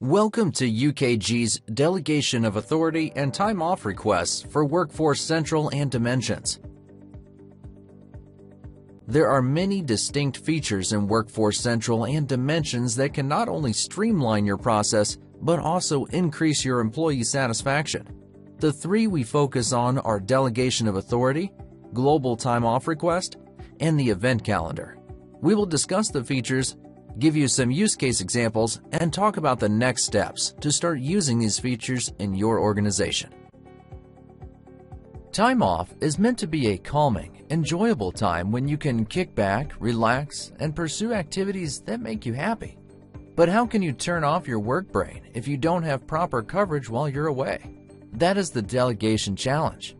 Welcome to UKG's Delegation of Authority and Time Off Requests for Workforce Central and Dimensions. There are many distinct features in Workforce Central and Dimensions that can not only streamline your process, but also increase your employee satisfaction. The three we focus on are Delegation of Authority, Global Time Off Request, and the Event Calendar. We will discuss the features, give you some use case examples, and talk about the next steps to start using these features in your organization. Time off is meant to be a calming, enjoyable time when you can kick back, relax, and pursue activities that make you happy. But how can you turn off your work brain if you don't have proper coverage while you're away? That is the delegation challenge.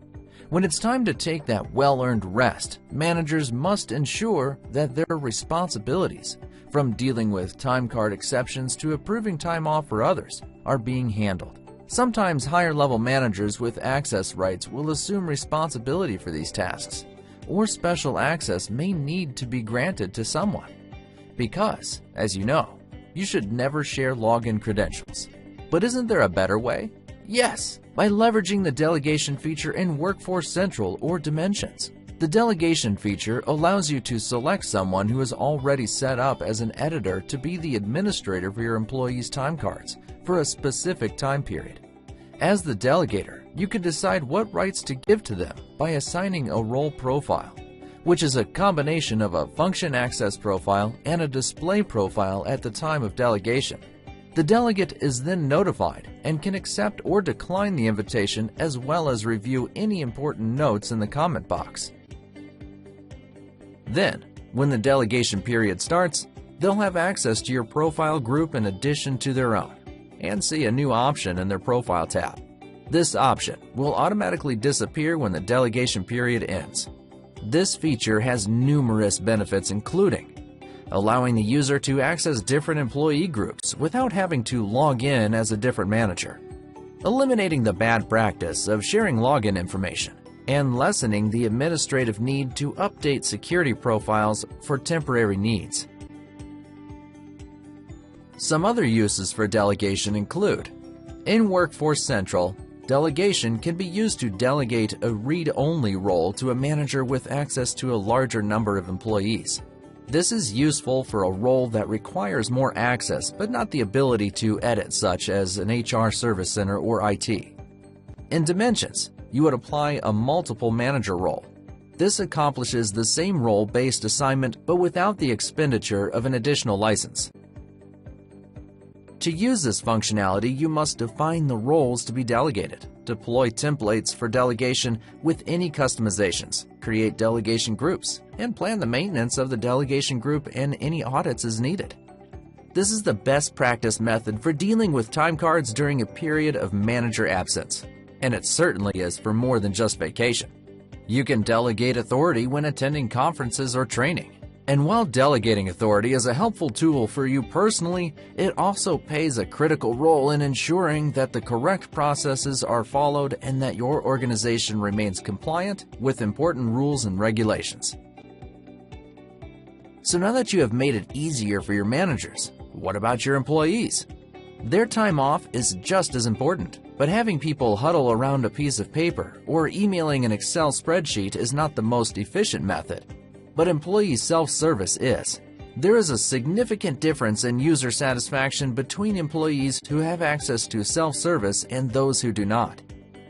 When it's time to take that well-earned rest, managers must ensure that their responsibilities, from dealing with time card exceptions to approving time off for others, are being handled. Sometimes higher-level managers with access rights will assume responsibility for these tasks, or special access may need to be granted to someone. Because, as you know, you should never share login credentials. But isn't there a better way? Yes, by leveraging the delegation feature in Workforce Central or Dimensions. The delegation feature allows you to select someone who is already set up as an editor to be the administrator for your employees' time cards for a specific time period. As the delegator, you can decide what rights to give to them by assigning a role profile, which is a combination of a function access profile and a display profile at the time of delegation. The delegate is then notified and can accept or decline the invitation, as well as review any important notes in the comment box. Then, when the delegation period starts, they'll have access to your profile group in addition to their own, and see a new option in their profile tab. This option will automatically disappear when the delegation period ends. This feature has numerous benefits, including allowing the user to access different employee groups without having to log in as a different manager, eliminating the bad practice of sharing login information, and lessening the administrative need to update security profiles for temporary needs. Some other uses for delegation include: in Workforce Central, delegation can be used to delegate a read-only role to a manager with access to a larger number of employees. This is useful for a role that requires more access but not the ability to edit, such as an HR service center or IT. In Dimensions, you would apply a multiple manager role. This accomplishes the same role-based assignment but without the expenditure of an additional license. To use this functionality, you must define the roles to be delegated, deploy templates for delegation with any customizations, create delegation groups, and plan the maintenance of the delegation group and any audits as needed. This is the best practice method for dealing with time cards during a period of manager absence, and it certainly is for more than just vacation. You can delegate authority when attending conferences or training. And while delegating authority is a helpful tool for you personally, it also plays a critical role in ensuring that the correct processes are followed and that your organization remains compliant with important rules and regulations. So now that you have made it easier for your managers, what about your employees? Their time off is just as important, but having people huddle around a piece of paper or emailing an Excel spreadsheet is not the most efficient method. But employee self-service is. There is a significant difference in user satisfaction between employees who have access to self-service and those who do not.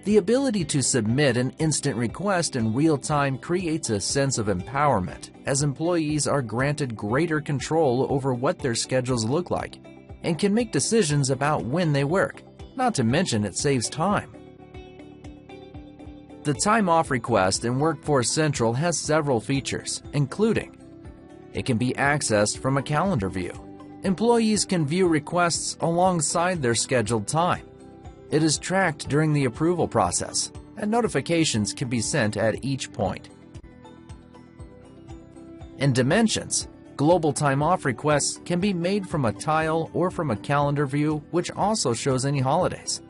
The ability to submit an instant request in real time creates a sense of empowerment, as employees are granted greater control over what their schedules look like and can make decisions about when they work. Not to mention, it saves time. The time off request in Workforce Central has several features, including: it can be accessed from a calendar view. Employees can view requests alongside their scheduled time. It is tracked during the approval process, and notifications can be sent at each point. In Dimensions, global time off requests can be made from a tile or from a calendar view, which also shows any holidays.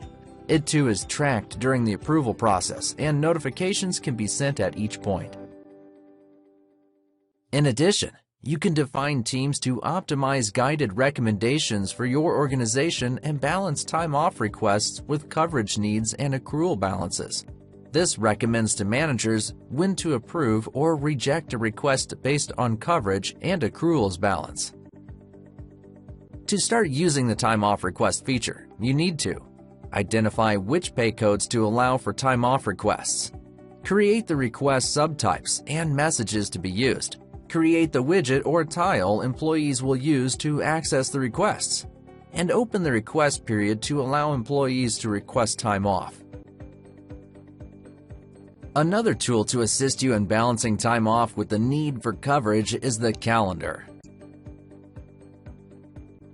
It too is tracked during the approval process, and notifications can be sent at each point. In addition, You can define teams to optimize guided recommendations for your organization and balance time off requests with coverage needs and accrual balances. This recommends to managers when to approve or reject a request based on coverage and accruals balance. To start using the time off request feature, you need to identify which pay codes to allow for time off requests, create the request subtypes and messages to be used, create the widget or tile employees will use to access the requests, and open the request period to allow employees to request time off. Another tool to assist you in balancing time off with the need for coverage is the calendar.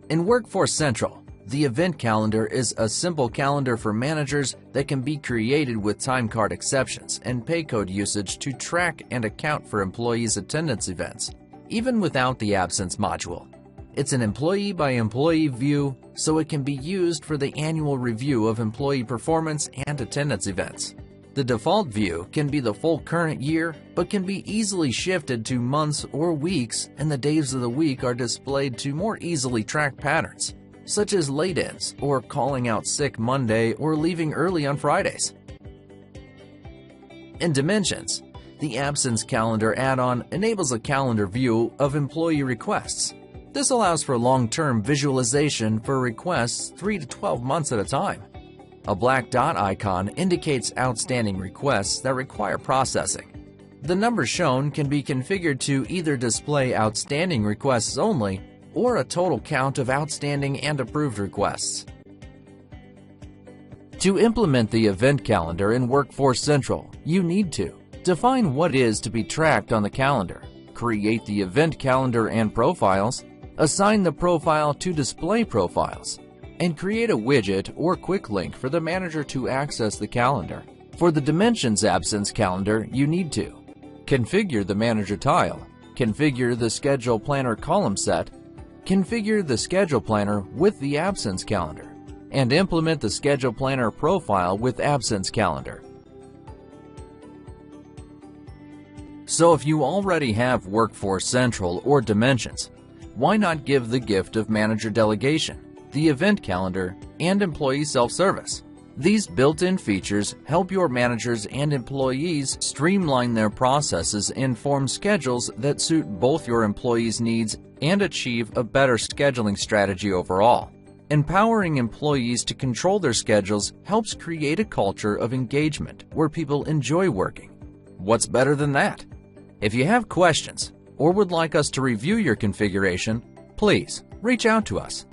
In Workforce Central, the event calendar is a simple calendar for managers that can be created with time card exceptions and pay code usage to track and account for employees' attendance events, even without the absence module. It's an employee-by-employee view, so it can be used for the annual review of employee performance and attendance events. The default view can be the full current year, but can be easily shifted to months or weeks, and the days of the week are displayed to more easily track patterns, such as late-ins or calling out sick Monday or leaving early on Fridays. In Dimensions, the Absence Calendar add-on enables a calendar view of employee requests. This allows for long-term visualization for requests 3 to 12 months at a time. A black dot icon indicates outstanding requests that require processing. The number shown can be configured to either display outstanding requests only or a total count of outstanding and approved requests. To implement the event calendar in Workforce Central, you need to define what is to be tracked on the calendar, create the event calendar and profiles, assign the profile to display profiles, and create a widget or quick link for the manager to access the calendar. For the Dimensions Absence Calendar, you need to configure the manager tile, configure the schedule planner column set, configure the schedule planner with the absence calendar, and implement the schedule planner profile with absence calendar. So if you already have Workforce Central or Dimensions, why not give the gift of manager delegation, the event calendar, and employee self-service? These built-in features help your managers and employees streamline their processes and form schedules that suit both your employees' needs and achieve a better scheduling strategy overall. Empowering employees to control their schedules helps create a culture of engagement where people enjoy working. What's better than that? If you have questions or would like us to review your configuration, please reach out to us.